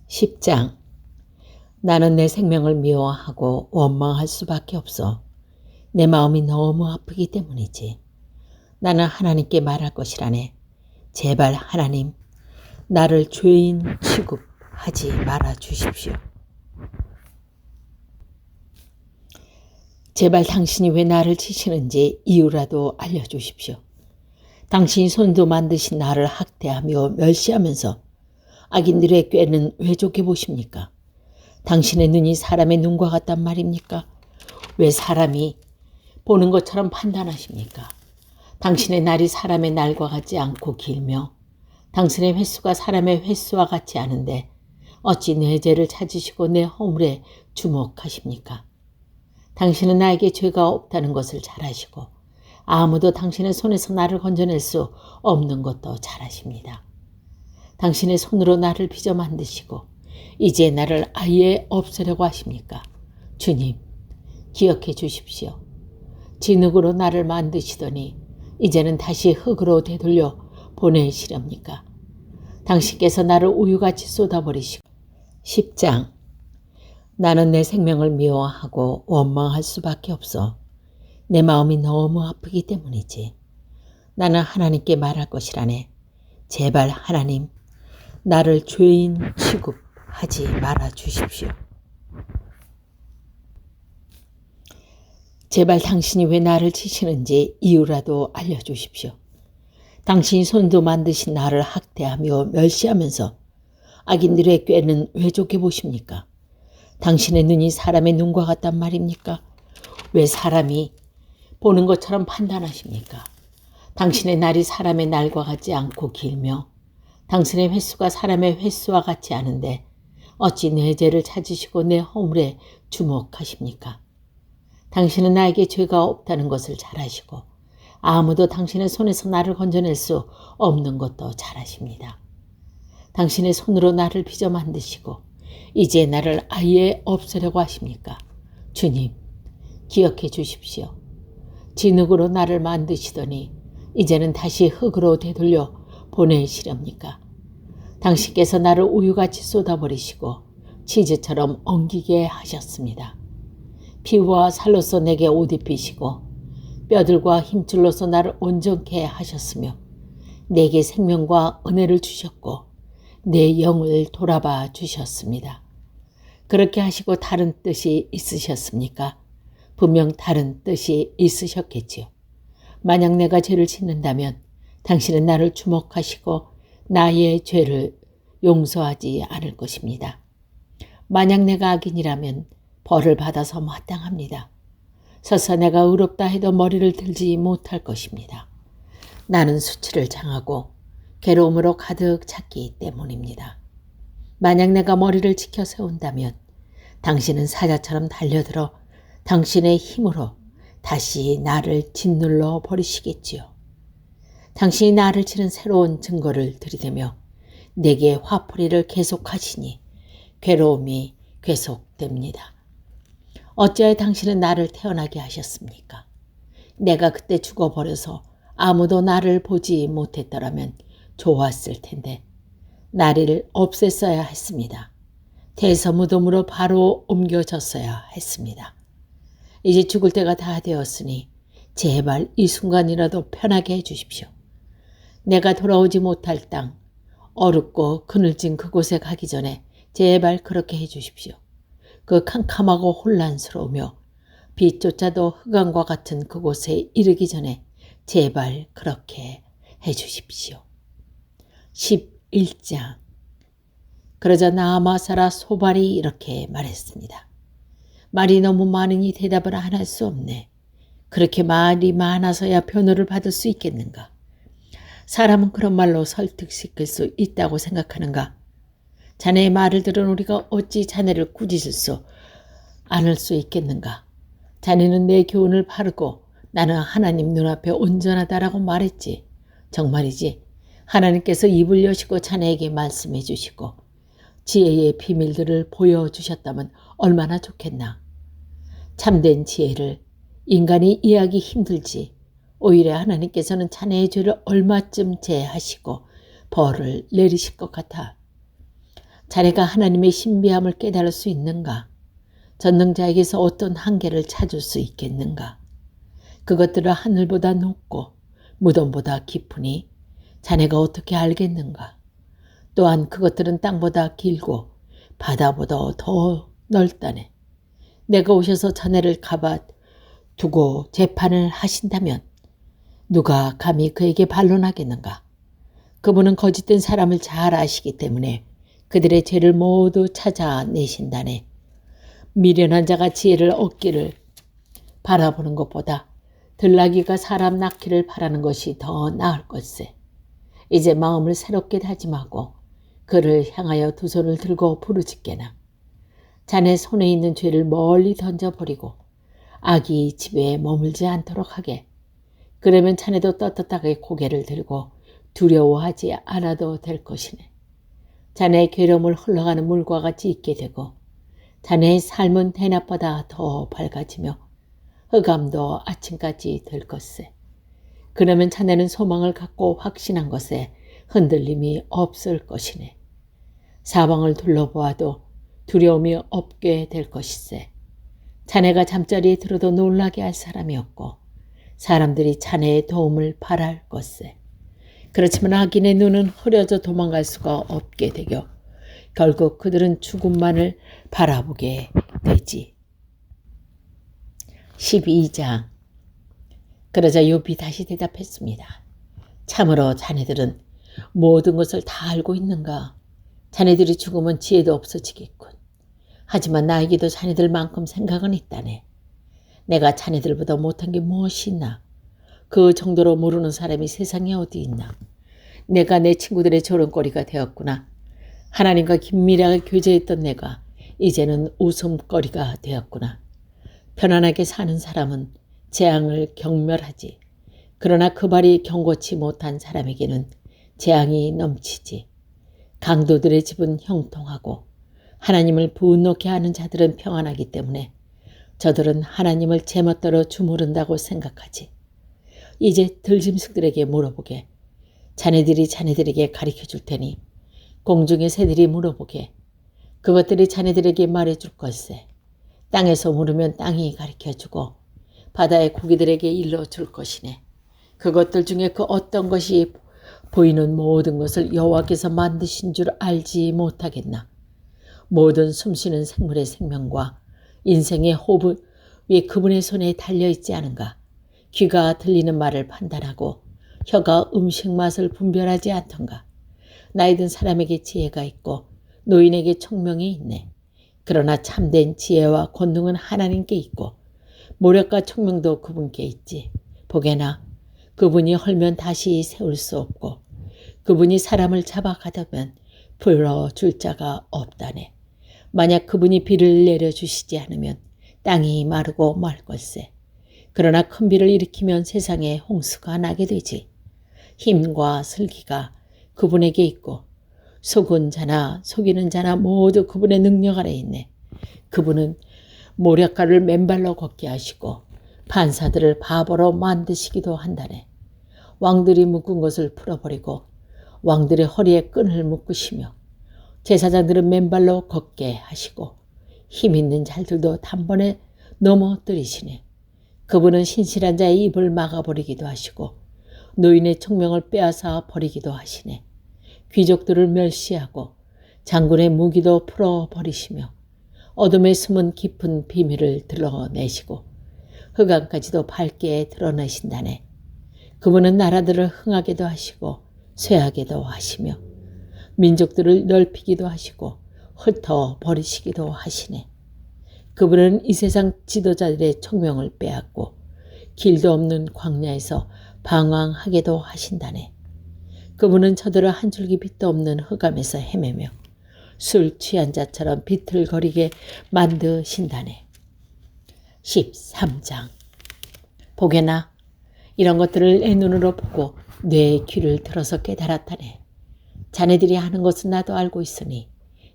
10장. 나는 내 생명을 미워하고 원망할 수밖에 없어. 내 마음이 너무 아프기 때문이지. 나는 하나님께 말할 것이라네. 제발 하나님, 나를 죄인 취급하지 말아 주십시오. 제발 당신이 왜 나를 치시는지 이유라도 알려주십시오. 당신이 손도 만드신 나를 학대하며 멸시하면서 악인들의 꾀는 왜 좋게 보십니까? 당신의 눈이 사람의 눈과 같단 말입니까? 왜 사람이 보는 것처럼 판단하십니까? 당신의 날이 사람의 날과 같지 않고 길며 당신의 횟수가 사람의 횟수와 같지 않은데 어찌 내 죄를 찾으시고 내 허물에 주목하십니까? 당신은 나에게 죄가 없다는 것을 잘 아시고 아무도 당신의 손에서 나를 건져낼 수 없는 것도 잘 아십니다. 당신의 손으로 나를 빚어 만드시고 이제 나를 아예 없애려고 하십니까? 주님, 기억해 주십시오. 진흙으로 나를 만드시더니 이제는 다시 흙으로 되돌려 보내시렵니까? 당신께서 나를 우유같이 쏟아버리시고 10장. 나는 내 생명을 미워하고 원망할 수밖에 없어. 내 마음이 너무 아프기 때문이지. 나는 하나님께 말할 것이라네. 제발 하나님, 나를 죄인 취급하지 말아 주십시오. 제발 당신이 왜 나를 치시는지 이유라도 알려주십시오. 당신이 손도 만드신 나를 학대하며 멸시하면서 악인들의 꾀는 왜 좋게 보십니까? 당신의 눈이 사람의 눈과 같단 말입니까? 왜 사람이 보는 것처럼 판단하십니까? 당신의 날이 사람의 날과 같지 않고 길며 당신의 횟수가 사람의 횟수와 같지 않은데 어찌 내 죄를 찾으시고 내 허물에 주목하십니까? 당신은 나에게 죄가 없다는 것을 잘 아시고 아무도 당신의 손에서 나를 건져낼 수 없는 것도 잘 아십니다. 당신의 손으로 나를 빚어 만드시고 이제 나를 아예 없애려고 하십니까? 주님, 기억해 주십시오. 진흙으로 나를 만드시더니 이제는 다시 흙으로 되돌려 보내시렵니까? 당신께서 나를 우유같이 쏟아버리시고 치즈처럼 엉기게 하셨습니다. 피와 살로서 내게 옷 입히시고 뼈들과 힘줄로서 나를 온전케 하셨으며 내게 생명과 은혜를 주셨고 내 영을 돌아봐 주셨습니다. 그렇게 하시고 다른 뜻이 있으셨습니까? 분명 다른 뜻이 있으셨겠지요. 만약 내가 죄를 짓는다면 당신은 나를 주목하시고 나의 죄를 용서하지 않을 것입니다. 만약 내가 악인이라면 벌을 받아서 마땅합니다. 설사 내가 의롭다 해도 머리를 들지 못할 것입니다. 나는 수치를 당하고 괴로움으로 가득 찼기 때문입니다. 만약 내가 머리를 지켜 세운다면 당신은 사자처럼 달려들어 당신의 힘으로 다시 나를 짓눌러 버리시겠지요. 당신이 나를 치는 새로운 증거를 들이대며 내게 화풀이를 계속하시니 괴로움이 계속됩니다. 어찌하여 당신은 나를 태어나게 하셨습니까? 내가 그때 죽어버려서 아무도 나를 보지 못했더라면 좋았을 텐데 나를 없앴어야 했습니다. 대서무덤으로 바로 옮겨졌어야 했습니다. 이제 죽을 때가 다 되었으니 제발 이 순간이라도 편하게 해주십시오. 내가 돌아오지 못할 땅, 어둡고 그늘진 그곳에 가기 전에 제발 그렇게 해주십시오. 그 캄캄하고 혼란스러우며 빛조차도 흑암과 같은 그곳에 이르기 전에 제발 그렇게 해주십시오. 11장. 그러자 나아마사라 소발이 이렇게 말했습니다. 말이 너무 많으니 대답을 안 할 수 없네. 그렇게 말이 많아서야 변호를 받을 수 있겠는가? 사람은 그런 말로 설득시킬 수 있다고 생각하는가? 자네의 말을 들은 우리가 어찌 자네를 꾸짖을 수 않을 수 있겠는가? 자네는 내 교훈을 바르고 나는 하나님 눈앞에 온전하다라고 말했지. 정말이지. 하나님께서 입을 여시고 자네에게 말씀해 주시고 지혜의 비밀들을 보여주셨다면 얼마나 좋겠나. 참된 지혜를 인간이 이해하기 힘들지. 오히려 하나님께서는 자네의 죄를 얼마쯤 제하시고 벌을 내리실 것 같아. 자네가 하나님의 신비함을 깨달을 수 있는가? 전능자에게서 어떤 한계를 찾을 수 있겠는가? 그것들은 하늘보다 높고 무덤보다 깊으니 자네가 어떻게 알겠는가? 또한 그것들은 땅보다 길고 바다보다 더 넓다네. 내가 오셔서 자네를 가봐 두고 재판을 하신다면 누가 감히 그에게 반론하겠는가? 그분은 거짓된 사람을 잘 아시기 때문에 그들의 죄를 모두 찾아내신다네. 미련한 자가 지혜를 얻기를 바라보는 것보다 들나귀가 사람 낳기를 바라는 것이 더 나을 것세. 이제 마음을 새롭게 다짐하고 그를 향하여 두 손을 들고 부르짖게나. 자네 손에 있는 죄를 멀리 던져버리고 악이 집에 머물지 않도록 하게. 그러면 자네도 떳떳하게 고개를 들고 두려워하지 않아도 될 것이네. 자네의 괴로움을 흘러가는 물과 같이 있게 되고 자네의 삶은 대낮보다 더 밝아지며 흑암도 아침까지 될 것세. 그러면 자네는 소망을 갖고 확신한 것에 흔들림이 없을 것이네. 사방을 둘러보아도 두려움이 없게 될 것이세. 자네가 잠자리에 들어도 놀라게 할 사람이 없고 사람들이 자네의 도움을 바랄 것세. 그렇지만 악인의 눈은 흐려져 도망갈 수가 없게 되고 결국 그들은 죽음만을 바라보게 되지. 12장. 그러자 욥이 다시 대답했습니다. 참으로 자네들은 모든 것을 다 알고 있는가? 자네들이 죽으면 지혜도 없어지겠군. 하지만 나에게도 자네들만큼 생각은 있다네. 내가 자네들보다 못한 게 무엇이 있나? 그 정도로 모르는 사람이 세상에 어디 있나? 내가 내 친구들의 조롱거리가 되었구나. 하나님과 긴밀하게 교제했던 내가 이제는 웃음거리가 되었구나. 편안하게 사는 사람은 재앙을 경멸하지. 그러나 그 발이 경고치 못한 사람에게는 재앙이 넘치지. 강도들의 집은 형통하고 하나님을 분노케 하는 자들은 평안하기 때문에 저들은 하나님을 제멋대로 주무른다고 생각하지. 이제 들짐승들에게 물어보게. 자네들이 자네들에게 가르쳐줄 테니 공중의 새들이 물어보게. 그것들이 자네들에게 말해줄 것세. 땅에서 물으면 땅이 가르쳐주고 바다의 고기들에게 일러줄 것이네. 그것들 중에 그 어떤 것이 보이는 모든 것을 여호와께서 만드신 줄 알지 못하겠나. 모든 숨쉬는 생물의 생명과 인생의 호흡이 그분의 손에 달려있지 않은가. 귀가 들리는 말을 판단하고 혀가 음식 맛을 분별하지 않던가. 나이 든 사람에게 지혜가 있고 노인에게 총명이 있네. 그러나 참된 지혜와 권능은 하나님께 있고 모략과 총명도 그분께 있지. 보게나 그분이 헐면 다시 세울 수 없고 그분이 사람을 잡아가다면 풀어줄 자가 없다네. 만약 그분이 비를 내려주시지 않으면 땅이 마르고 말 걸세. 그러나 큰 비를 일으키면 세상에 홍수가 나게 되지. 힘과 슬기가 그분에게 있고 속은 자나 속이는 자나 모두 그분의 능력 아래 있네. 그분은 모략가를 맨발로 걷게 하시고 판사들을 바보로 만드시기도 한다네. 왕들이 묶은 것을 풀어버리고 왕들의 허리에 끈을 묶으시며 제사장들은 맨발로 걷게 하시고 힘 있는 자들도 단번에 넘어뜨리시네. 그분은 신실한 자의 입을 막아버리기도 하시고 노인의 총명을 빼앗아 버리기도 하시네. 귀족들을 멸시하고 장군의 무기도 풀어버리시며 어둠에 숨은 깊은 비밀을 드러내시고 흑암까지도 밝게 드러내신다네. 그분은 나라들을 흥하게도 하시고 쇠하게도 하시며 민족들을 넓히기도 하시고 흩어버리시기도 하시네. 그분은 이 세상 지도자들의 총명을 빼앗고 길도 없는 광야에서 방황하게도 하신다네. 그분은 저들을 한 줄기 빛도 없는 흑암에서 헤매며 술 취한 자처럼 비틀거리게 만드신다네. 13장. 보게나 이런 것들을 내 눈으로 보고 내 귀를 들어서 깨달았다네. 자네들이 하는 것은 나도 알고 있으니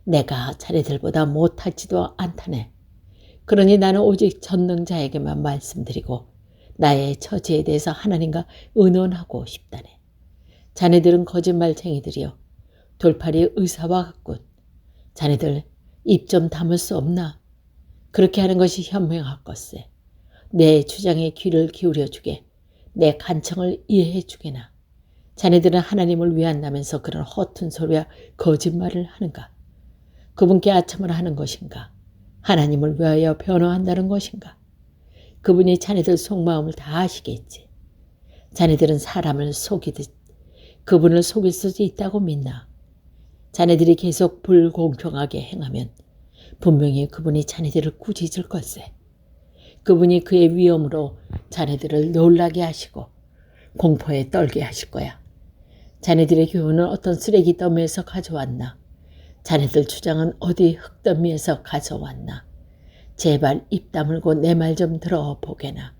내가 자네들보다 못하지도 않다네. 그러니 나는 오직 전능자에게만 말씀드리고 나의 처지에 대해서 하나님과 의논하고 싶다네. 자네들은 거짓말쟁이들이여 돌팔이 의사와 같군. 자네들 입 좀 다물 수 없나? 그렇게 하는 것이 현명할 것세. 내 주장에 귀를 기울여 주게, 내 간청을 이해해 주게나. 자네들은 하나님을 위한다면서 그런 허튼 소리와 거짓말을 하는가? 그분께 아첨을 하는 것인가? 하나님을 위하여 변호한다는 것인가? 그분이 자네들 속마음을 다 아시겠지. 자네들은 사람을 속이듯 그분을 속일 수 있다고 믿나? 자네들이 계속 불공평하게 행하면 분명히 그분이 자네들을 꾸짖을 걸세. 그분이 그의 위엄으로 자네들을 놀라게 하시고 공포에 떨게 하실 거야. 자네들의 교훈은 어떤 쓰레기 더미에서 가져왔나? 자네들 주장은 어디 흙더미에서 가져왔나? 제발 입 다물고 내 말 좀 들어보게나.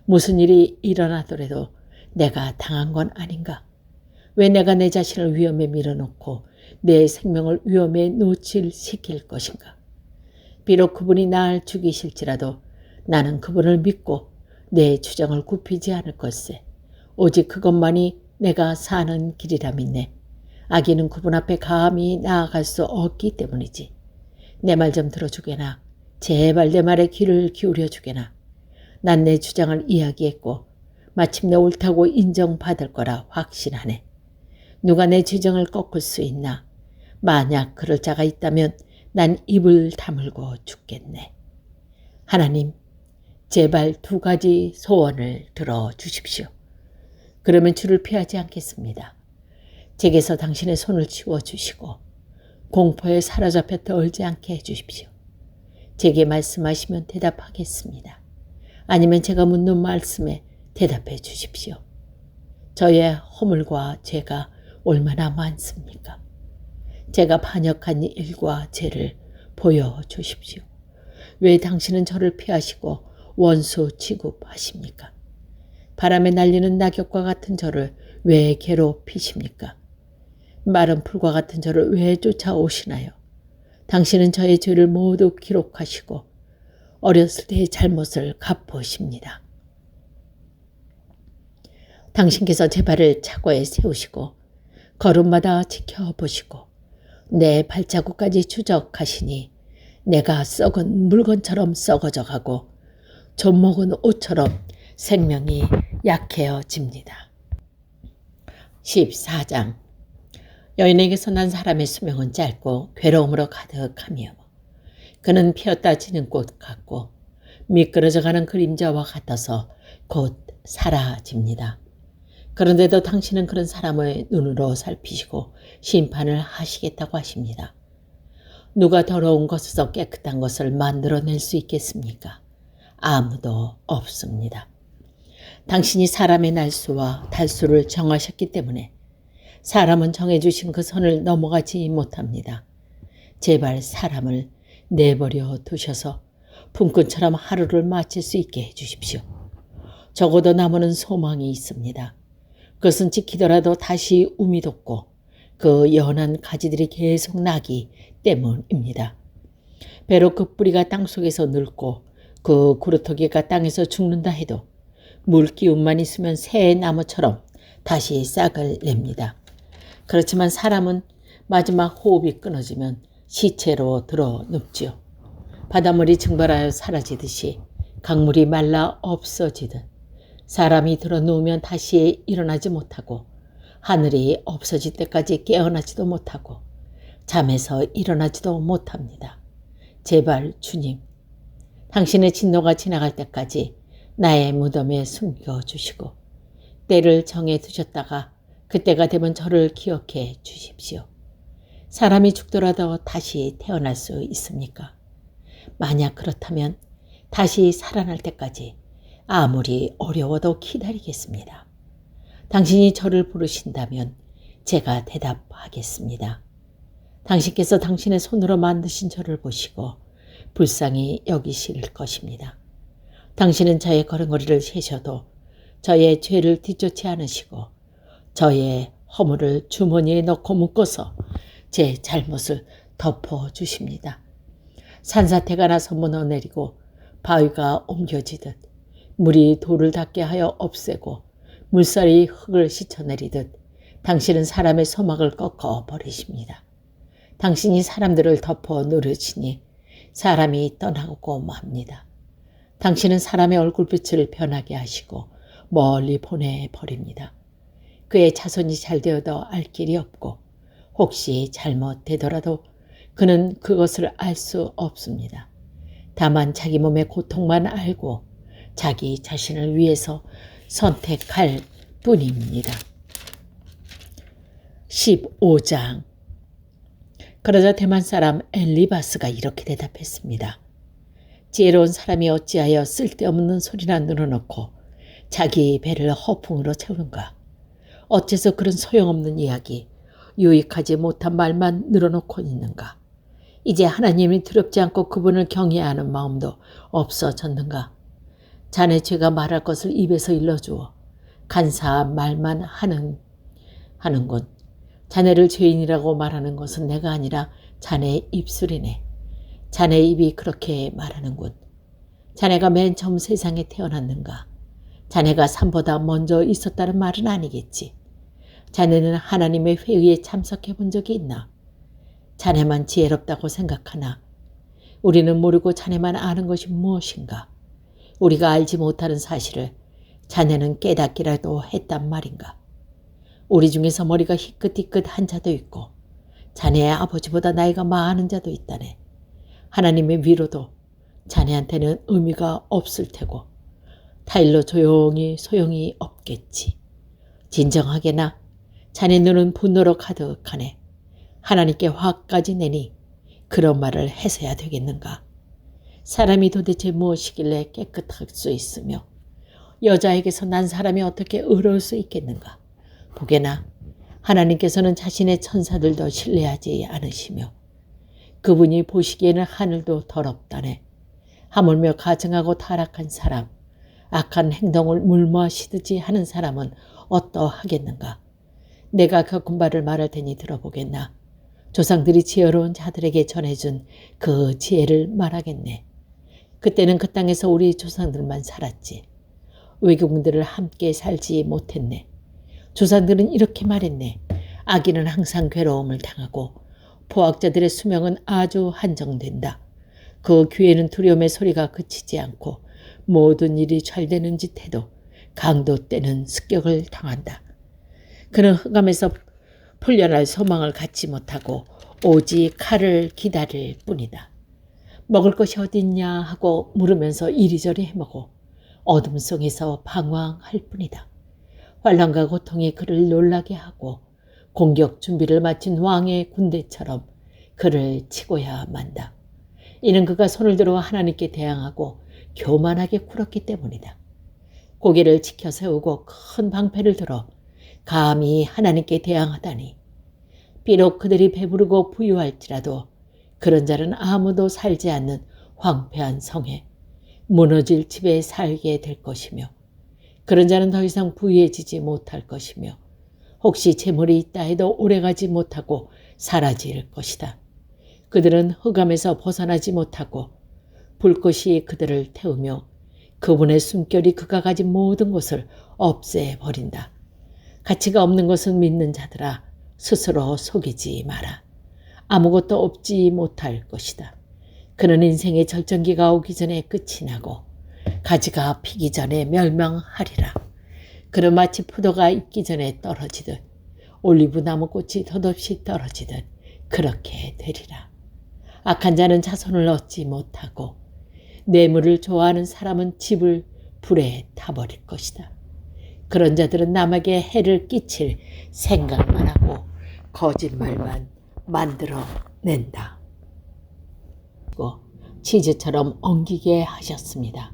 무슨 일이 일어나더라도 내가 당한 건 아닌가? 왜 내가 내 자신을 위험에 밀어놓고 내 생명을 위험에 노출시킬 것인가? 비록 그분이 날 죽이실지라도 나는 그분을 믿고 내 주장을 굽히지 않을 것세. 오직 그것만이 내가 사는 길이라 믿네. 악인은 그분 앞에 감히 나아갈 수 없기 때문이지. 내 말 좀 들어주게나. 제발 내 말에 귀를 기울여 주게나. 난 내 주장을 이야기했고 마침내 옳다고 인정받을 거라 확신하네. 누가 내 주장을 꺾을 수 있나? 만약 그럴 자가 있다면 난 입을 다물고 죽겠네. 하나님, 제발 2가지 소원을 들어주십시오. 그러면 주를 피하지 않겠습니다. 제게서 당신의 손을 치워주시고 공포에 사로잡혀 떨지 않게 해주십시오. 제게 말씀하시면 대답하겠습니다. 아니면 제가 묻는 말씀에 대답해 주십시오. 저의 허물과 죄가 얼마나 많습니까? 제가 반역한 일과 죄를 보여주십시오. 왜 당신은 저를 피하시고 원수 취급하십니까? 바람에 날리는 낙엽과 같은 저를 왜 괴롭히십니까? 마른 풀과 같은 저를 왜 쫓아오시나요? 당신은 저의 죄를 모두 기록하시고 어렸을 때의 잘못을 갚으십니다. 당신께서 제 발을 차고에 세우시고 걸음마다 지켜보시고 내 발자국까지 추적하시니 내가 썩은 물건처럼 썩어져 가고 젖먹은 옷처럼 생명이 약해져집니다. 14장. 여인에게서 난 사람의 수명은 짧고 괴로움으로 가득하며 그는 피었다 지는 꽃 같고 미끄러져가는 그림자와 같아서 곧 사라집니다. 그런데도 당신은 그런 사람의 눈으로 살피시고 심판을 하시겠다고 하십니다. 누가 더러운 것에서 깨끗한 것을 만들어낼 수 있겠습니까? 아무도 없습니다. 당신이 사람의 날수와 달수를 정하셨기 때문에 사람은 정해주신 그 선을 넘어가지 못합니다. 제발 사람을 내버려 두셔서 품꾼처럼 하루를 마칠 수 있게 해주십시오. 적어도 남은 소망이 있습니다. 그것은 지키더라도 다시 움이 돋고 그 연한 가지들이 계속 나기 때문입니다. 배로 그 뿌리가 땅속에서 늙고 그 구루터기가 땅에서 죽는다 해도 물 기운만 있으면 새 나무처럼 다시 싹을 냅니다. 그렇지만 사람은 마지막 호흡이 끊어지면 시체로 들어 눕지요. 바닷물이 증발하여 사라지듯이 강물이 말라 없어지듯 사람이 들어 누우면 다시 일어나지 못하고 하늘이 없어질 때까지 깨어나지도 못하고 잠에서 일어나지도 못합니다. 제발 주님, 당신의 진노가 지나갈 때까지 나의 무덤에 숨겨주시고 때를 정해 두셨다가 그때가 되면 저를 기억해 주십시오. 사람이 죽더라도 다시 태어날 수 있습니까? 만약 그렇다면 다시 살아날 때까지 아무리 어려워도 기다리겠습니다. 당신이 저를 부르신다면 제가 대답하겠습니다. 당신께서 당신의 손으로 만드신 저를 보시고 불쌍히 여기실 것입니다. 당신은 저의 걸음걸이를 세셔도 저의 죄를 뒤쫓지 않으시고 저의 허물을 주머니에 넣고 묶어서 제 잘못을 덮어주십니다. 산사태가 나서 무너내리고 바위가 옮겨지듯 물이 돌을 닿게 하여 없애고 물살이 흙을 씻어내리듯 당신은 사람의 소망을 꺾어 버리십니다. 당신이 사람들을 덮어 누르시니 사람이 떠나고 맙니다. 당신은 사람의 얼굴빛을 변하게 하시고 멀리 보내버립니다. 그의 자손이 잘되어도 알 길이 없고 혹시 잘못되더라도 그는 그것을 알 수 없습니다. 다만 자기 몸의 고통만 알고 자기 자신을 위해서 선택할 뿐입니다. 15장. 그러자 대만 사람 엘리바스가 이렇게 대답했습니다. 지혜로운 사람이 어찌하여 쓸데없는 소리나 늘어놓고 자기 배를 허풍으로 채우는가. 어째서 그런 소용없는 이야기, 유익하지 못한 말만 늘어놓고 있는가. 이제 하나님이 두렵지 않고 그분을 경외하는 마음도 없어졌는가. 자네 죄가 말할 것을 입에서 일러주어 간사한 말만 하는군. 자네를 죄인이라고 말하는 것은 내가 아니라 자네의 입술이네. 자네의 입이 그렇게 말하는군. 자네가 맨 처음 세상에 태어났는가. 자네가 산보다 먼저 있었다는 말은 아니겠지. 자네는 하나님의 회의에 참석해 본 적이 있나? 자네만 지혜롭다고 생각하나? 우리는 모르고 자네만 아는 것이 무엇인가? 우리가 알지 못하는 사실을 자네는 깨닫기라도 했단 말인가? 우리 중에서 머리가 희끗희끗한 자도 있고 자네의 아버지보다 나이가 많은 자도 있다네. 하나님의 위로도 자네한테는 의미가 없을 테고 타일로 조용히 소용이 없겠지. 진정하게나 자네 눈은 분노로 가득하네. 하나님께 화까지 내니 그런 말을 해서야 되겠는가. 사람이 도대체 무엇이길래 깨끗할 수 있으며 여자에게서 난 사람이 어떻게 의로울 수 있겠는가. 보게나 하나님께서는 자신의 천사들도 신뢰하지 않으시며 그분이 보시기에는 하늘도 더럽다네. 하물며 가증하고 타락한 사람, 악한 행동을 물마시듯이 하는 사람은 어떠하겠는가. 내가 겪은 바를 말할 테니 들어보겠나. 조상들이 지혜로운 자들에게 전해준 그 지혜를 말하겠네. 그때는 그 땅에서 우리 조상들만 살았지. 외국인들을 함께 살지 못했네. 조상들은 이렇게 말했네. 아기는 항상 괴로움을 당하고 포악자들의 수명은 아주 한정된다. 그 귀에는 두려움의 소리가 그치지 않고 모든 일이 잘 되는 짓 해도 강도 때는 습격을 당한다. 그는 흑암에서 풀려날 소망을 갖지 못하고 오직 칼을 기다릴 뿐이다. 먹을 것이 어딨냐 하고 물으면서 이리저리 헤매고 어둠 속에서 방황할 뿐이다. 환란과 고통이 그를 놀라게 하고 공격 준비를 마친 왕의 군대처럼 그를 치고야 만다. 이는 그가 손을 들어 하나님께 대항하고 교만하게 굴었기 때문이다. 고개를 치켜 세우고 큰 방패를 들어 감히 하나님께 대항하다니. 비록 그들이 배부르고 부유할지라도 그런 자는 아무도 살지 않는 황폐한 성에 무너질 집에 살게 될 것이며 그런 자는 더 이상 부유해지지 못할 것이며 혹시 재물이 있다 해도 오래가지 못하고 사라질 것이다. 그들은 흑암에서 벗어나지 못하고 불꽃이 그들을 태우며 그분의 숨결이 그가 가진 모든 것을 없애버린다. 가치가 없는 것은 믿는 자들아 스스로 속이지 마라. 아무것도 없지 못할 것이다. 그는 인생의 절정기가 오기 전에 끝이 나고 가지가 피기 전에 멸망하리라. 그는 마치 포도가 익기 전에 떨어지듯 올리브 나무 꽃이 덧없이 떨어지듯 그렇게 되리라. 악한 자는 자손을 얻지 못하고 뇌물을 좋아하는 사람은 집을 불에 타버릴 것이다. 그런 자들은 남에게 해를 끼칠 생각만 하고 거짓말만 만들어낸다. 치즈처럼 엉기게 하셨습니다.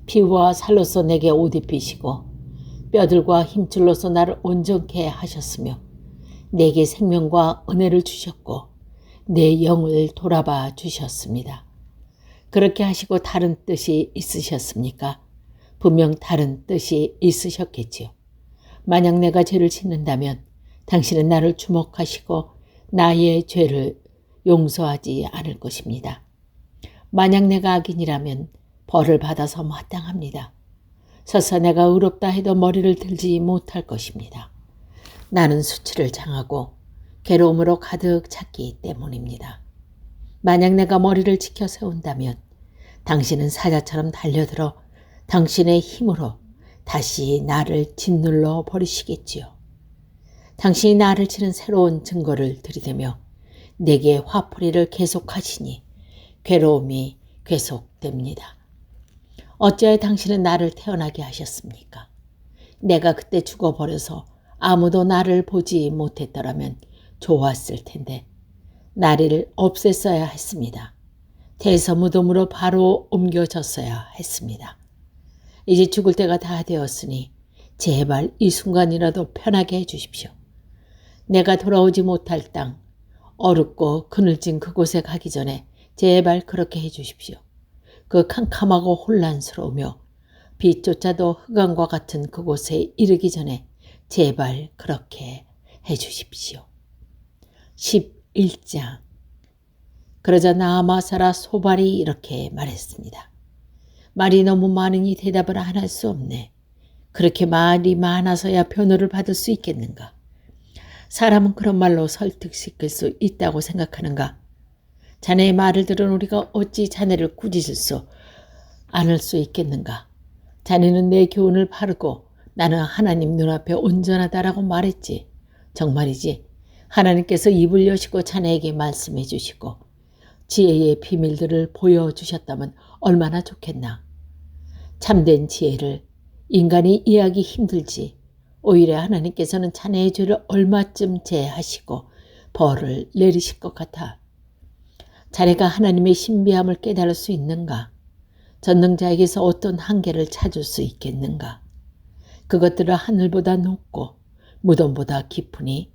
피부와 살로서 내게 옷 입히시고 뼈들과 힘줄로서 나를 온전케 하셨으며 내게 생명과 은혜를 주셨고 내 영을 돌아봐 주셨습니다. 그렇게 하시고 다른 뜻이 있으셨습니까? 분명 다른 뜻이 있으셨겠지요. 만약 내가 죄를 짓는다면 당신은 나를 주목하시고 나의 죄를 용서하지 않을 것입니다. 만약 내가 악인이라면 벌을 받아서 마땅합니다. 설사 내가 의롭다 해도 머리를 들지 못할 것입니다. 나는 수치를 당하고 괴로움으로 가득 찼기 때문입니다. 만약 내가 머리를 지켜 세운다면 당신은 사자처럼 달려들어 당신의 힘으로 다시 나를 짓눌러 버리시겠지요. 당신이 나를 치는 새로운 증거를 들이대며 내게 화풀이를 계속하시니 괴로움이 계속됩니다. 어찌하여 당신은 나를 태어나게 하셨습니까? 내가 그때 죽어버려서 아무도 나를 보지 못했더라면 좋았을 텐데 나를 없앴어야 했습니다. 대서무덤으로 바로 옮겨졌어야 했습니다. 이제 죽을 때가 다 되었으니 제발 이 순간이라도 편하게 해주십시오. 내가 돌아오지 못할 땅, 어둡고 그늘진 그곳에 가기 전에 제발 그렇게 해주십시오. 그 캄캄하고 혼란스러우며 빛조차도 흑암과 같은 그곳에 이르기 전에 제발 그렇게 해주십시오. 11장. 그러자 나아마사라 소발이 이렇게 말했습니다. 말이 너무 많으니 대답을 안 할 수 없네. 그렇게 말이 많아서야 변호를 받을 수 있겠는가? 사람은 그런 말로 설득시킬 수 있다고 생각하는가? 자네의 말을 들은 우리가 어찌 자네를 꾸짖을 수 않을 수 있겠는가? 자네는 내 교훈을 바르고 나는 하나님 눈앞에 온전하다라고 말했지. 정말이지. 하나님께서 입을 여시고 자네에게 말씀해 주시고 지혜의 비밀들을 보여주셨다면 얼마나 좋겠나. 참된 지혜를 인간이 이해하기 힘들지. 오히려 하나님께서는 자네의 죄를 얼마쯤 제하시고 벌을 내리실 것 같아. 자네가 하나님의 신비함을 깨달을 수 있는가? 전능자에게서 어떤 한계를 찾을 수 있겠는가? 그것들은 하늘보다 높고 무덤보다 깊으니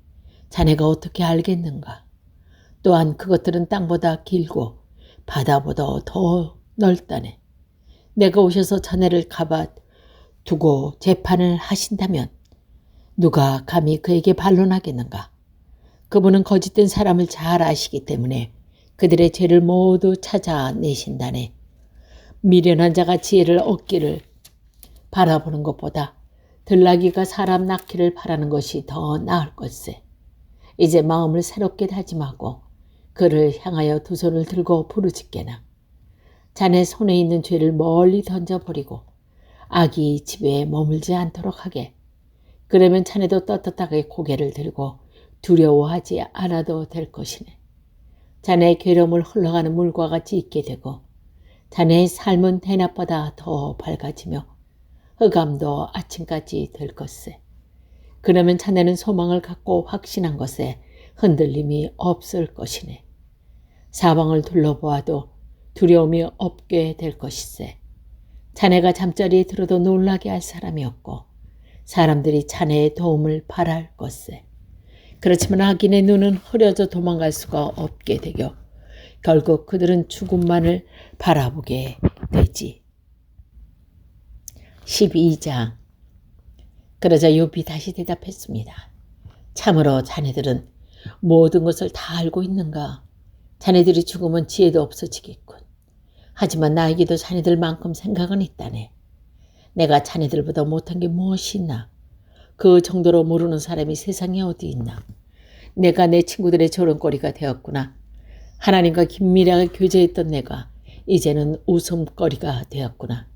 자네가 어떻게 알겠는가? 또한 그것들은 땅보다 길고 바다보다 더 넓다네. 내가 오셔서 자네를 가봐 두고 재판을 하신다면 누가 감히 그에게 반론하겠는가? 그분은 거짓된 사람을 잘 아시기 때문에 그들의 죄를 모두 찾아내신다네. 미련한 자가 지혜를 얻기를 바라보는 것보다 들나귀가 사람 낳기를 바라는 것이 더 나을 것세. 이제 마음을 새롭게 다짐하고 그를 향하여 두 손을 들고 부르짖게나. 자네 손에 있는 죄를 멀리 던져버리고 악이 집에 머물지 않도록 하게. 그러면 자네도 떳떳하게 고개를 들고 두려워하지 않아도 될 것이네. 자네의 괴로움을 흘러가는 물과 같이 있게 되고 자네의 삶은 대낮보다 더 밝아지며 흑암도 아침까지 될 것세. 그러면 자네는 소망을 갖고 확신한 것에 흔들림이 없을 것이네. 사방을 둘러보아도 두려움이 없게 될 것이세. 자네가 잠자리에 들어도 놀라게 할 사람이 없고 사람들이 자네의 도움을 바랄 것세. 그렇지만 악인의 눈은 흐려져 도망갈 수가 없게 되고 결국 그들은 죽음만을 바라보게 되지. 12장. 그러자 욥이 다시 대답했습니다. 참으로 자네들은 모든 것을 다 알고 있는가? 자네들이 죽으면 지혜도 없어지겠군. 하지만 나에게도 자네들만큼 생각은 있다네. 내가 자네들보다 못한 게 무엇이 있나? 그 정도로 모르는 사람이 세상에 어디 있나? 내가 내 친구들의 조롱거리가 되었구나. 하나님과 긴밀하게 교제했던 내가 이제는 웃음거리가 되었구나.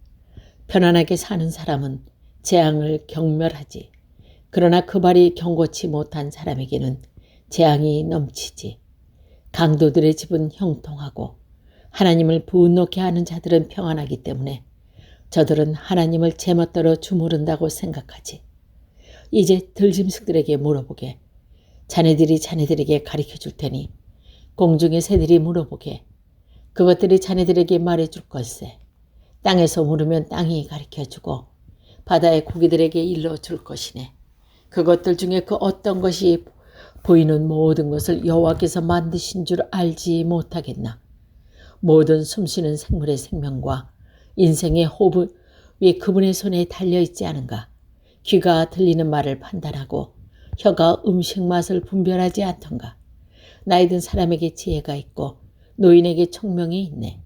편안하게 사는 사람은 재앙을 경멸하지. 그러나 그 발이 경고치 못한 사람에게는 재앙이 넘치지. 강도들의 집은 형통하고 하나님을 분노케 하는 자들은 평안하기 때문에 저들은 하나님을 제멋대로 주무른다고 생각하지. 이제 들짐승들에게 물어보게. 자네들이 자네들에게 가르쳐 줄 테니 공중의 새들이 물어보게. 그것들이 자네들에게 말해줄 것세. 땅에서 물으면 땅이 가르쳐주고 바다의 고기들에게 일러줄 것이네. 그것들 중에 그 어떤 것이 보이는 모든 것을 여호와께서 만드신 줄 알지 못하겠나. 모든 숨쉬는 생물의 생명과 인생의 호흡이 그분의 손에 달려있지 않은가. 귀가 들리는 말을 판단하고 혀가 음식 맛을 분별하지 않던가. 나이 든 사람에게 지혜가 있고 노인에게 총명이 있네.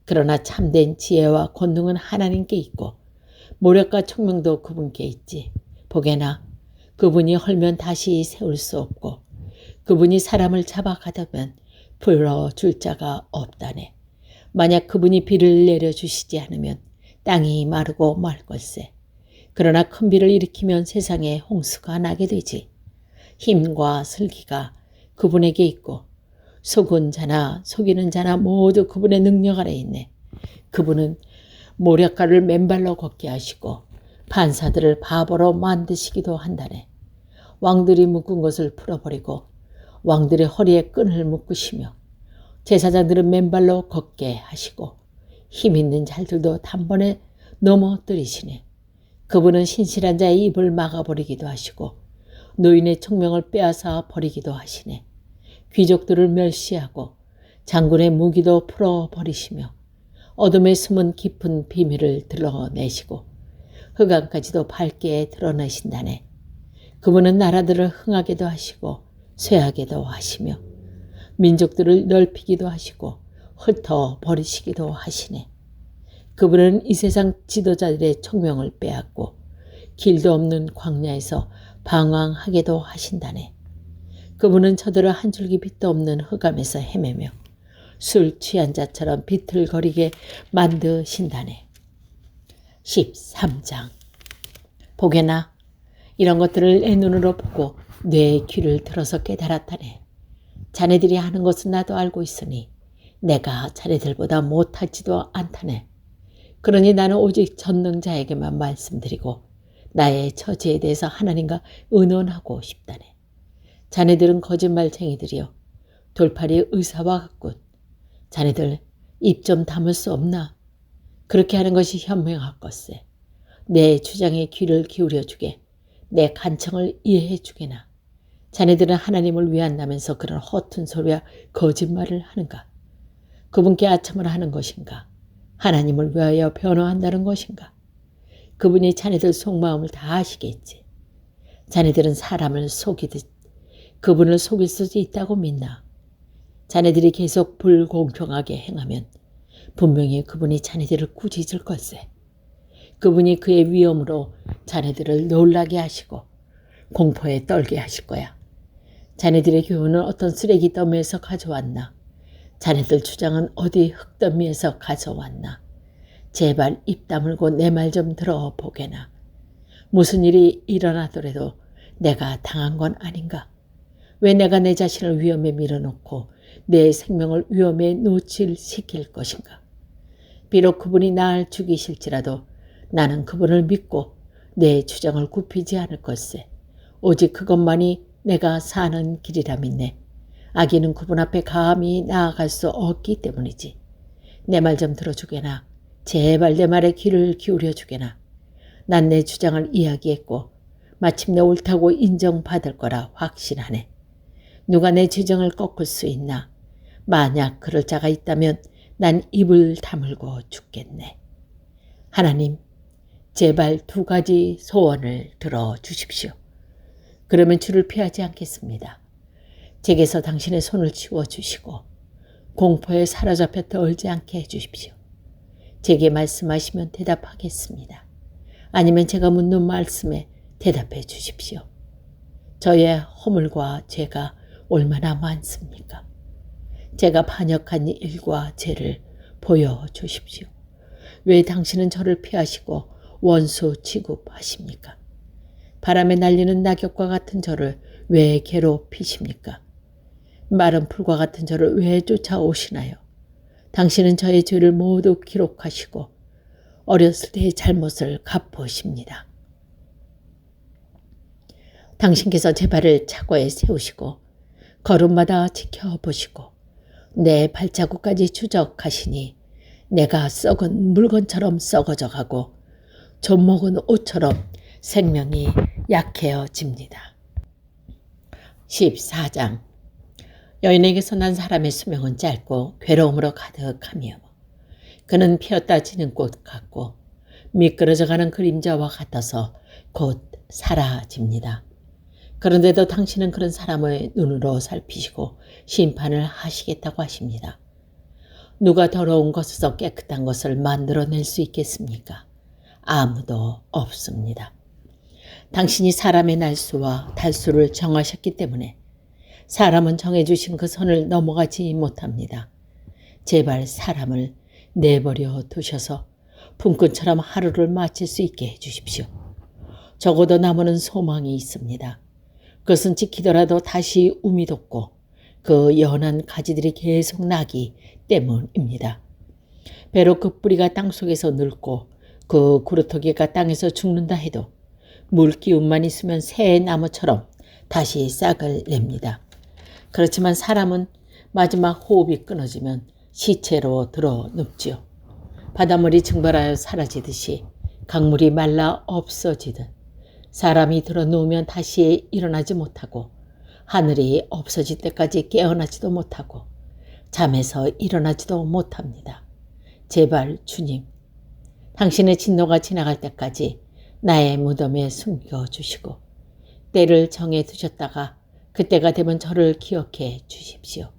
그러나 참된 지혜와 권능은 하나님께 있고 모략과 총명도 그분께 있지. 보게나 그분이 헐면 다시 세울 수 없고 그분이 사람을 잡아가다면 풀어줄 자가 없다네. 만약 그분이 비를 내려주시지 않으면 땅이 마르고 말 걸세. 그러나 큰 비를 일으키면 세상에 홍수가 나게 되지. 힘과 슬기가 그분에게 있고 속은 자나 속이는 자나 모두 그분의 능력 아래 있네. 그분은 모략가를 맨발로 걷게 하시고 판사들을 바보로 만드시기도 한다네. 왕들이 묶은 것을 풀어버리고 왕들의 허리에 끈을 묶으시며 제사장들은 맨발로 걷게 하시고 힘 있는 자들도 단번에 넘어뜨리시네. 그분은 신실한 자의 입을 막아버리기도 하시고 노인의 총명을 빼앗아 버리기도 하시네. 귀족들을 멸시하고 장군의 무기도 풀어버리시며 어둠에 숨은 깊은 비밀을 드러내시고 흑암까지도 밝게 드러내신다네. 그분은 나라들을 흥하게도 하시고 쇠하게도 하시며 민족들을 넓히기도 하시고 흩어버리시기도 하시네. 그분은 이 세상 지도자들의 총명을 빼앗고 길도 없는 광야에서 방황하게도 하신다네. 그분은 저들을 한 줄기 빛도 없는 흑암에서 헤매며 술 취한 자처럼 비틀거리게 만드신다네. 13장. 보게나 이런 것들을 내 눈으로 보고 내 귀를 들어서 깨달았다네. 자네들이 하는 것은 나도 알고 있으니 내가 자네들보다 못하지도 않다네. 그러니 나는 오직 전능자에게만 말씀드리고 나의 처지에 대해서 하나님과 의논하고 싶다네. 자네들은 거짓말쟁이들이여 돌팔이 의사와 같군. 자네들 입 좀 다물 수 없나? 그렇게 하는 것이 현명할 것세. 내 주장에 귀를 기울여 주게. 내 간청을 이해해 주게나. 자네들은 하나님을 위한다면서 그런 허튼 소리와 거짓말을 하는가? 그분께 아첨을 하는 것인가? 하나님을 위하여 변호한다는 것인가? 그분이 자네들 속마음을 다 아시겠지. 자네들은 사람을 속이듯 그분을 속일 수 있다고 믿나? 자네들이 계속 불공평하게 행하면 분명히 그분이 자네들을 꾸짖을 걸세. 그분이 그의 위엄으로 자네들을 놀라게 하시고 공포에 떨게 하실 거야. 자네들의 교훈은 어떤 쓰레기 더미에서 가져왔나? 자네들 주장은 어디 흙더미에서 가져왔나? 제발 입 다물고 내 말 좀 들어보게나. 무슨 일이 일어나더라도 내가 당한 건 아닌가? 왜 내가 내 자신을 위험에 밀어놓고 내 생명을 위험에 노출시킬 것인가? 비록 그분이 날 죽이실지라도 나는 그분을 믿고 내 주장을 굽히지 않을 것세. 오직 그것만이 내가 사는 길이라 믿네. 악인은 그분 앞에 감히 나아갈 수 없기 때문이지. 내 말 좀 들어주게나. 제발 내 말에 귀를 기울여 주게나. 난 내 주장을 이야기했고 마침내 옳다고 인정받을 거라 확신하네. 누가 내 주장을 꺾을 수 있나? 만약 그럴 자가 있다면 난 입을 다물고 죽겠네. 하나님, 제발 2가지 소원을 들어주십시오. 그러면 주를 피하지 않겠습니다. 제게서 당신의 손을 치워주시고 공포에 사로잡혀 떨지 않게 해주십시오. 제게 말씀하시면 대답하겠습니다. 아니면 제가 묻는 말씀에 대답해 주십시오. 저의 허물과 죄가 얼마나 많습니까? 제가 반역한 일과 죄를 보여주십시오. 왜 당신은 저를 피하시고 원수 취급하십니까? 바람에 날리는 낙엽과 같은 저를 왜 괴롭히십니까? 마른 풀과 같은 저를 왜 쫓아오시나요? 당신은 저의 죄를 모두 기록하시고 어렸을 때의 잘못을 갚으십니다. 당신께서 제 발을 차고에 세우시고 걸음마다 지켜보시고 내 발자국까지 추적하시니 내가 썩은 물건처럼 썩어져 가고 젖먹은 옷처럼 생명이 약해져집니다. 14장. 여인에게서 난 사람의 수명은 짧고 괴로움으로 가득하며 그는 피었다 지는 꽃 같고 미끄러져가는 그림자와 같아서 곧 사라집니다. 그런데도 당신은 그런 사람의 눈으로 살피시고 심판을 하시겠다고 하십니다. 누가 더러운 것에서 깨끗한 것을 만들어낼 수 있겠습니까? 아무도 없습니다. 당신이 사람의 날수와 달수를 정하셨기 때문에 사람은 정해주신 그 선을 넘어가지 못합니다. 제발 사람을 내버려 두셔서 품꾼처럼 하루를 마칠 수 있게 해주십시오. 적어도 남은 소망이 있습니다. 그것은 지키더라도 다시 움이 돋고 그 연한 가지들이 계속 나기 때문입니다. 배로 그 뿌리가 땅속에서 늙고 그 구루터기가 땅에서 죽는다 해도 물 기운만 있으면 새 나무처럼 다시 싹을 냅니다. 그렇지만 사람은 마지막 호흡이 끊어지면 시체로 들어 눕지요. 바닷물이 증발하여 사라지듯이 강물이 말라 없어지듯 사람이 들어 누우면 다시 일어나지 못하고 하늘이 없어질 때까지 깨어나지도 못하고 잠에서 일어나지도 못합니다. 제발 주님, 당신의 진노가 지나갈 때까지 나의 무덤에 숨겨주시고 때를 정해 두셨다가 그때가 되면 저를 기억해 주십시오.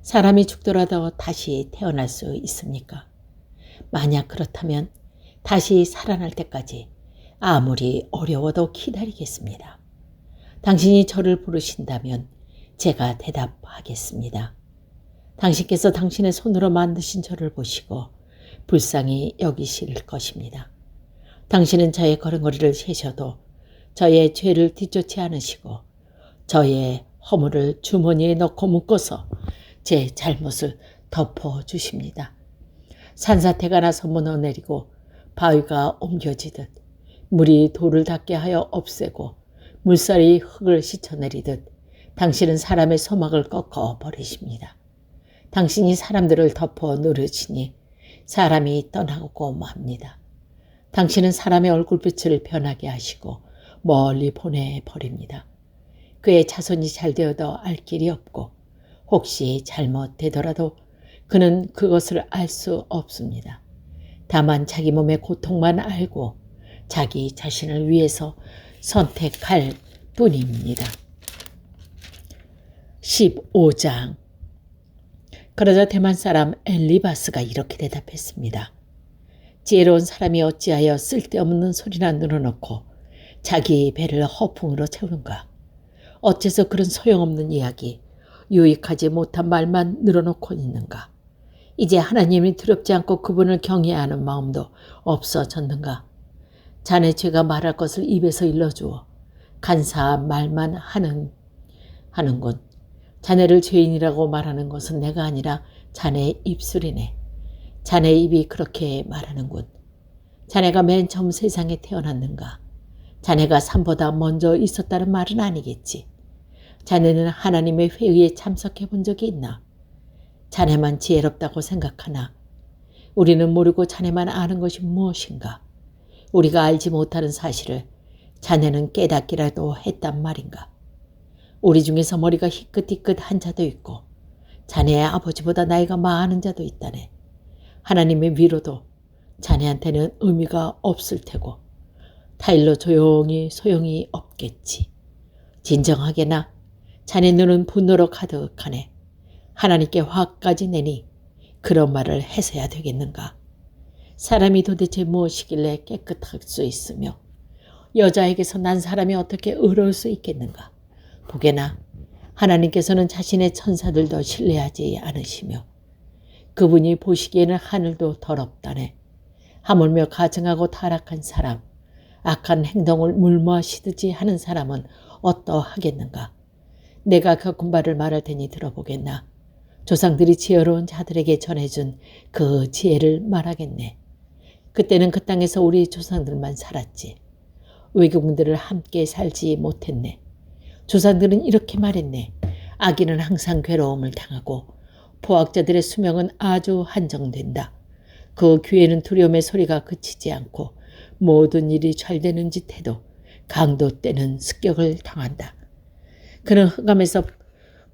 사람이 죽더라도 다시 태어날 수 있습니까? 만약 그렇다면 다시 살아날 때까지 아무리 어려워도 기다리겠습니다. 당신이 저를 부르신다면 제가 대답하겠습니다. 당신께서 당신의 손으로 만드신 저를 보시고 불쌍히 여기실 것입니다. 당신은 저의 걸음걸이를 세셔도 저의 죄를 뒤쫓지 않으시고 저의 허물을 주머니에 넣고 묶어서 제 잘못을 덮어주십니다. 산사태가 나서 무너내리고 바위가 옮겨지듯 물이 돌을 닿게 하여 없애고 물살이 흙을 씻어내리듯 당신은 사람의 소망을 꺾어 버리십니다. 당신이 사람들을 덮어 누르시니 사람이 떠나고 맙니다. 당신은 사람의 얼굴빛을 변하게 하시고 멀리 보내버립니다. 그의 자손이 잘되어도 알 길이 없고 혹시 잘못되더라도 그는 그것을 알 수 없습니다. 다만 자기 몸의 고통만 알고 자기 자신을 위해서 선택할 뿐입니다. 15장. 그러자 대만 사람 엘리바스가 이렇게 대답했습니다. 지혜로운 사람이 어찌하여 쓸데없는 소리나 늘어놓고 자기 배를 허풍으로 채우는가. 어째서 그런 소용없는 이야기, 유익하지 못한 말만 늘어놓고 있는가. 이제 하나님이 두렵지 않고 그분을 경외하는 마음도 없어졌는가. 자네 죄가 말할 것을 입에서 일러주어 간사한 말만 하는군. 자네를 죄인이라고 말하는 것은 내가 아니라 자네의 입술이네. 자네의 입이 그렇게 말하는군. 자네가 맨 처음 세상에 태어났는가. 자네가 삶보다 먼저 있었다는 말은 아니겠지. 자네는 하나님의 회의에 참석해 본 적이 있나? 자네만 지혜롭다고 생각하나? 우리는 모르고 자네만 아는 것이 무엇인가? 우리가 알지 못하는 사실을 자네는 깨닫기라도 했단 말인가? 우리 중에서 머리가 희끗희끗한 자도 있고 자네의 아버지보다 나이가 많은 자도 있다네. 하나님의 위로도 자네한테는 의미가 없을 테고 타일로 조용히 소용이 없겠지. 진정하게나 자네 눈은 분노로 가득하네. 하나님께 화까지 내니 그런 말을 해서야 되겠는가. 사람이 도대체 무엇이길래 깨끗할 수 있으며 여자에게서 난 사람이 어떻게 의로울 수 있겠는가. 보게나 하나님께서는 자신의 천사들도 신뢰하지 않으시며 그분이 보시기에는 하늘도 더럽다네. 하물며 가증하고 타락한 사람, 악한 행동을 물마시듯이 하는 사람은 어떠하겠는가. 내가 겪은 바를 말할 테니 들어보겠나. 조상들이 지혜로운 자들에게 전해준 그 지혜를 말하겠네. 그때는 그 땅에서 우리 조상들만 살았지. 외국인들을 함께 살지 못했네. 조상들은 이렇게 말했네. 아기는 항상 괴로움을 당하고 포악자들의 수명은 아주 한정된다. 그 귀에는 두려움의 소리가 그치지 않고 모든 일이 잘 되는 짓 해도 강도 때는 습격을 당한다. 그는 흑암에서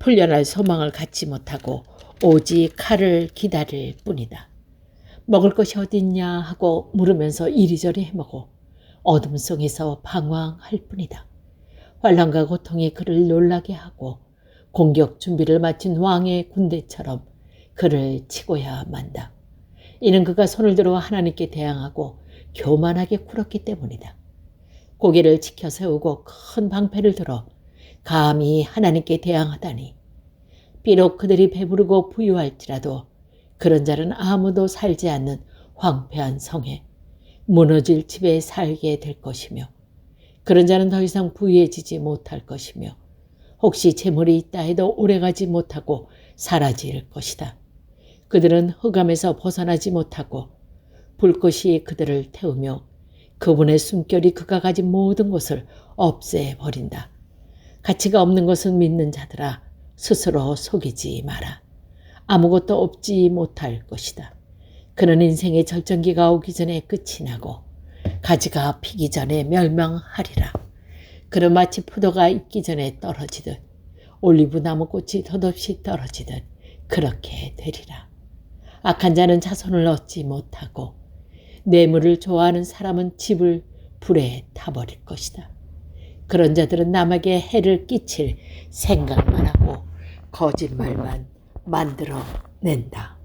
풀려날 소망을 갖지 못하고 오직 칼을 기다릴 뿐이다. 먹을 것이 어딨냐 하고 물으면서 이리저리 헤매고 어둠 속에서 방황할 뿐이다. 환란과 고통이 그를 놀라게 하고 공격 준비를 마친 왕의 군대처럼 그를 치고야 만다. 이는 그가 손을 들어 하나님께 대항하고 교만하게 굴었기 때문이다. 고개를 치켜 세우고 큰 방패를 들어 감히 하나님께 대항하다니. 비록 그들이 배부르고 부유할지라도 그런 자는 아무도 살지 않는 황폐한 성에 무너질 집에 살게 될 것이며 그런 자는 더 이상 부유해지지 못할 것이며 혹시 재물이 있다 해도 오래가지 못하고 사라질 것이다. 그들은 흑암에서 벗어나지 못하고 불꽃이 그들을 태우며 그분의 숨결이 그가 가진 모든 것을 없애버린다. 가치가 없는 것은 믿는 자들아 스스로 속이지 마라. 아무것도 없지 못할 것이다. 그는 인생의 절정기가 오기 전에 끝이 나고 가지가 피기 전에 멸망하리라. 그는 마치 포도가 익기 전에 떨어지듯 올리브 나무 꽃이 덧없이 떨어지듯 그렇게 되리라. 악한 자는 자손을 얻지 못하고 뇌물을 좋아하는 사람은 집을 불에 타버릴 것이다. 그런 자들은 남에게 해를 끼칠 생각만 하고 거짓말만 만들어낸다.